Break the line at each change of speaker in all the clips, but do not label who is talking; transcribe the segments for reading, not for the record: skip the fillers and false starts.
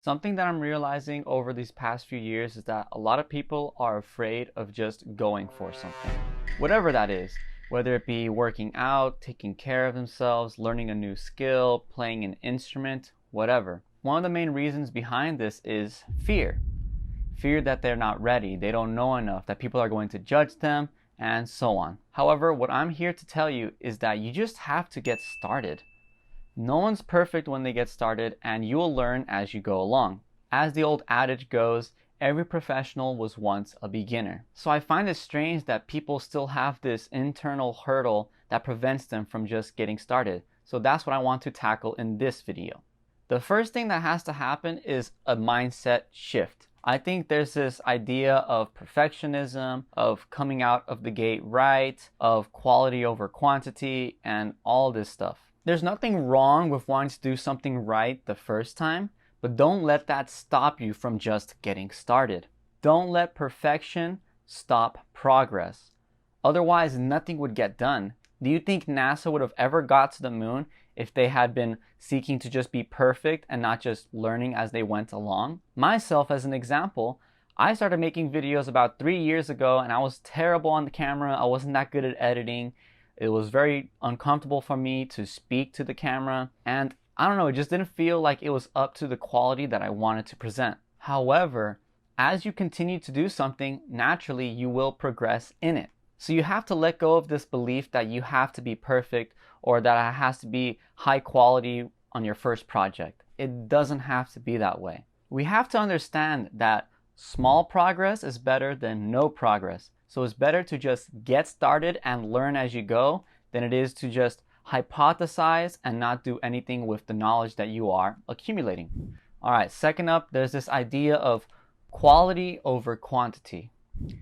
Something that I'm realizing over these past few years is that a lot of people are afraid of just going for something. Whatever that is, whether it be working out, taking care of themselves, learning a new skill, playing an instrument, whatever. One of the main reasons behind this is fear. Fear that they're not ready, they don't know enough, that people are going to judge them, and so on. However, what I'm here to tell you is that you just have to get started. No one's perfect when they get started, and you will learn as you go along. As the old adage goes, every professional was once a beginner. So I find it strange that people still have this internal hurdle that prevents them from just getting started. So that's what I want to tackle in this video. The first thing that has to happen is a mindset shift. I think there's this idea of perfectionism, of coming out of the gate right, of quality over quantity, and all this stuff. There's nothing wrong with wanting to do something right the first time, but don't let that stop you from just getting started. Don't let perfection stop progress. Otherwise, nothing would get done. Do you think NASA would have ever got to the moon if they had been seeking to just be perfect and not just learning as they went along? Myself, as an example, I started making videos about 3 years ago, and I was terrible on the camera. I wasn't that good at editing. It was very uncomfortable for me to speak to the camera, and I don't know, it just didn't feel like it was up to the quality that I wanted to present. However, as you continue to do something, naturally you will progress in it. So you have to let go of this belief that you have to be perfect or that it has to be high quality on your first project. It doesn't have to be that way. We have to understand that small progress is better than no progress. So it's better to just get started and learn as you go than it is to just hypothesize and not do anything with the knowledge that you are accumulating. All right, second up, there's this idea of quality over quantity.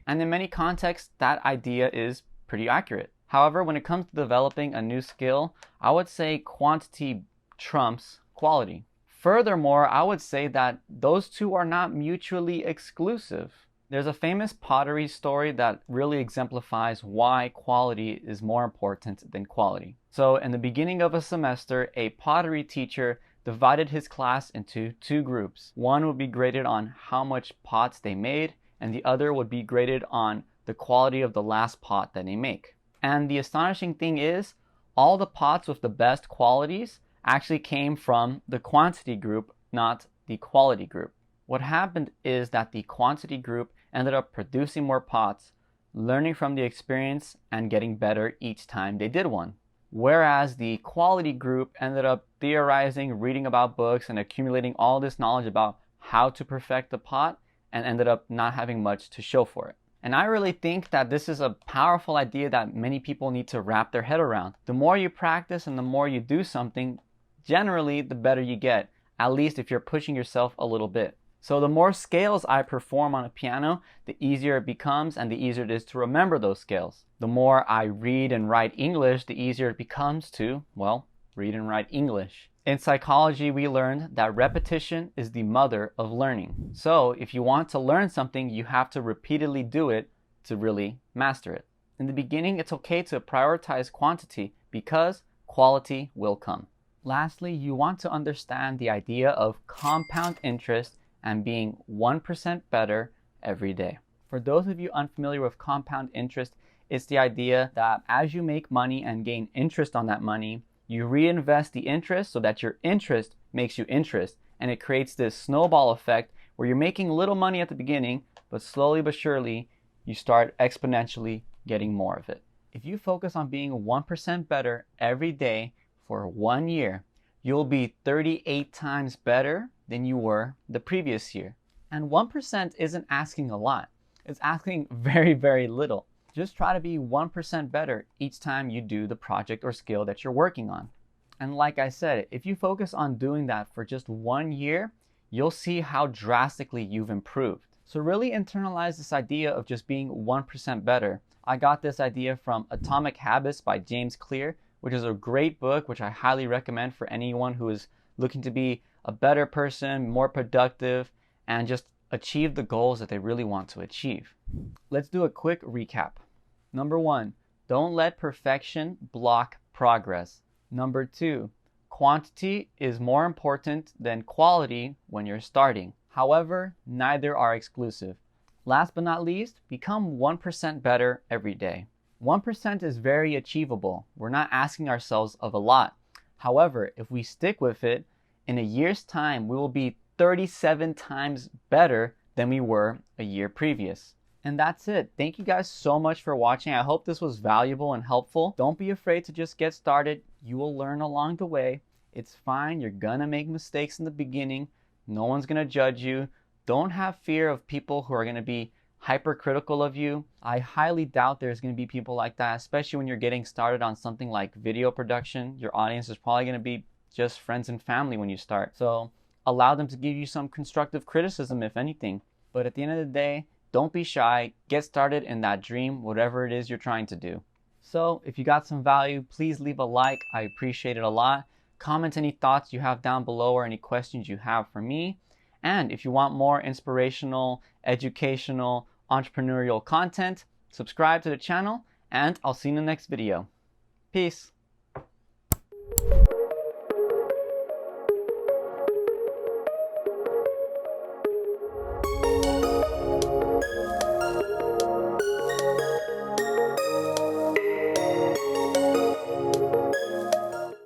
And in many contexts, that idea is pretty accurate. However, when it comes to developing a new skill, I would say quantity trumps quality. Furthermore, I would say that those two are not mutually exclusive. There's a famous pottery story that really exemplifies why quality is more important than quality. So in the beginning of a semester, a pottery teacher divided his class into two groups. One would be graded on how much pots they made, and the other would be graded on the quality of the last pot that they make. And the astonishing thing is, all the pots with the best qualities actually came from the quantity group, not the quality group. What happened is that the quantity group ended up producing more pots, learning from the experience, and getting better each time they did one. Whereas the quality group ended up theorizing, reading about books, and accumulating all this knowledge about how to perfect the pot, and ended up not having much to show for it. And I really think that this is a powerful idea that many people need to wrap their head around. The more you practice and the more you do something, generally the better you get, at least if you're pushing yourself a little bit. So the more scales I perform on a piano, the easier it becomes and the easier it is to remember those scales. The more I read and write English, the easier it becomes to, well, read and write English. In psychology, we learned that repetition is the mother of learning. So if you want to learn something, you have to repeatedly do it to really master it. In the beginning, it's okay to prioritize quantity because quality will come. Lastly, you want to understand the idea of compound interest and being 1% better every day. For those of you unfamiliar with compound interest, it's the idea that as you make money and gain interest on that money, you reinvest the interest so that your interest makes you interest, and it creates this snowball effect where you're making little money at the beginning, but slowly but surely you start exponentially getting more of it. If you focus on being 1% better every day for 1 year, you'll be 38 times better than you were the previous year. And 1% isn't asking a lot. It's asking very, very little. Just try to be 1% better each time you do the project or skill that you're working on. And like I said, if you focus on doing that for just 1 year, you'll see how drastically you've improved. So really internalize this idea of just being 1% better. I got this idea from Atomic Habits by James Clear, which is a great book, which I highly recommend for anyone who is looking to be a better person, more productive, and just achieve the goals that they really want to achieve. Let's do a quick recap. Number 1, don't let perfection block progress. Number 2, Quantity is more important than quality when you're starting. However, neither are exclusive. Last but not least, become 1% better every day. 1% is very achievable. We're not asking ourselves of a lot. However, if we stick with it, in a year's time, we will be 37 times better than we were a year previous. And that's it. Thank you guys so much for watching. I hope this was valuable and helpful. Don't be afraid to just get started. You will learn along the way. It's fine. You're gonna make mistakes in the beginning. No one's gonna judge you. Don't have fear of people who are gonna be hypercritical of you. I highly doubt there's gonna be people like that, especially when you're getting started on something like video production. Your audience is probably gonna be just friends and family when you start. So allow them to give you some constructive criticism, if anything. But at the end of the day, don't be shy. Get started in that dream, whatever it is you're trying to do. So if you got some value, please leave a like. I appreciate it a lot. Comment any thoughts you have down below or any questions you have for me. And if you want more inspirational, educational, entrepreneurial content, subscribe to the channel, and I'll see you in the next video. Peace.